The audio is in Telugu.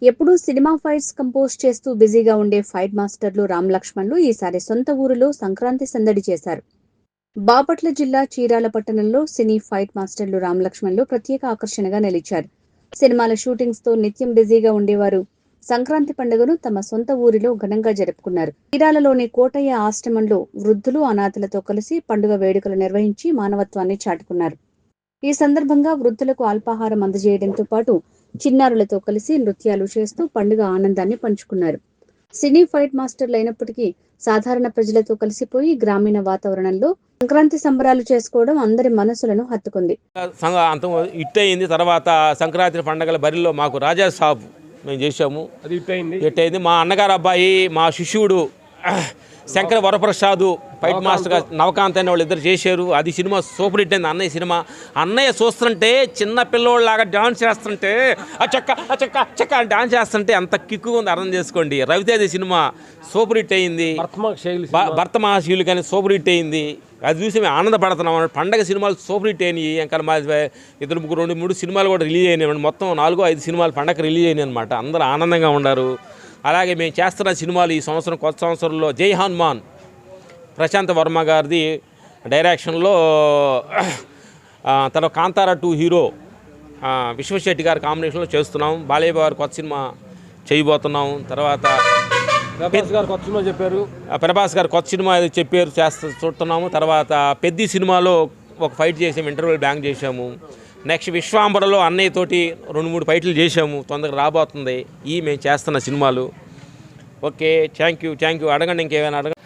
ఎప్పుడూ సినిమా ఫైట్స్ కంపోజ్ చేస్తూ బిజీగా ఉండే ఫైట్ మాస్టర్లు రామ్ లక్ష్మణ్లు ఈసారి సొంత ఊరిలో సంక్రాంతి సందడి చేశారు. బాపట్ల జిల్లా చీరాల పట్టణంలో సినీ ఫైట్ మాస్టర్లు రామ్ లక్ష్మణ్లు ప్రత్యేక ఆకర్షణగా నిలిచారు. సినిమాల షూటింగ్స్ తో నిత్యం బిజీగా ఉండేవారు సంక్రాంతి పండుగను తమ సొంత ఊరిలో ఘనంగా జరుపుకున్నారు. చీరాలలోని కోటయ్య ఆశ్రమంలో వృద్ధులు, అనాథలతో కలిసి పండుగ వేడుకలు నిర్వహించి మానవత్వాన్ని చాటుకున్నారు. ఈ సందర్భంగా వృద్ధులకు అల్పాహారం అందజేయడంతో పాటు చిన్నారులతో కలిసి నృత్యాలు చేస్తూ పండుగ ఆనందాన్ని పంచుకున్నారు. సినీ ఫైట్ మాస్టర్లు అయినప్పటికీ సాధారణ ప్రజలతో కలిసిపోయి గ్రామీణ వాతావరణంలో సంక్రాంతి సంబరాలు చేసుకోవడం అందరి మనసులను హత్తుకుంది. హిట్ అయింది. తర్వాత సంక్రాంతి పండుగల బరిలో మాకు రాజా సాబ్ మేము చేసాము, అది హిట్ అయింది. మా అన్నగారు అబ్బాయి, మా శిష్యుడు శంకర వరప్రసాద్ ఫైట్ మాస్టర్గా నవకాంత్ అనే వాళ్ళు ఇద్దరు చేశారు. అది సినిమా సూపర్ హిట్ అయింది. అన్నయ్య సినిమా అన్నయ్య చూస్తుంటే చిన్న పిల్లోళ్ళలాగా డాన్స్ చేస్తుంటే చక్క చక్క చక్క డాన్స్ చేస్తుంటే అంత కిక్కు ఉంది, అర్థం చేసుకోండి. రవితేజ సినిమా సూపర్ హిట్ అయింది. భర్త మహాశీలు కానీ సూపర్ హిట్ అయింది. అది చూసి మేము ఆనందపడుతున్నాం. పండగ సినిమాలు సూపర్ హిట్ అయినాయి. ఇంకా మా ఇద్దరు ముగ్గురు 2-3 సినిమాలు కూడా రిలీజ్ అయినాయి. మొత్తం 4-5 సినిమాలు పండగ రిలీజ్ అయినాయి అనమాట. అందరూ ఆనందంగా ఉన్నారు. అలాగే మేము చేస్తున్న సినిమాలు ఈ సంవత్సరం కొత్త సంవత్సరంలో జై హనుమాన్ ప్రశాంత్ వర్మ గారిది డైరెక్షన్లో, తర్వాత కాంతారా 2 హీరో విశ్వశెట్టి గారి కాంబినేషన్లో చేస్తున్నాం. బాలయ్య గారు కొత్త సినిమా చేయబోతున్నాం. తర్వాత ప్రభాస్ గారు కొత్త సినిమా చెప్పారు, చూస్తున్నాము. తర్వాత పెద్ద సినిమాలో ఒక ఫైట్ చేసాము, ఇంటర్వెల్ బ్యాంక్ చేసాము. నెక్స్ట్ విశ్వాంబరలో అన్నయ్యతోటి 2-3 ఫైట్లు చేసాము, తొందరగా రాబోతుంది. మేము చేస్తున్న సినిమాలు. Okay, thank you. అడగండి, ఇంకేమైనా అడగండి.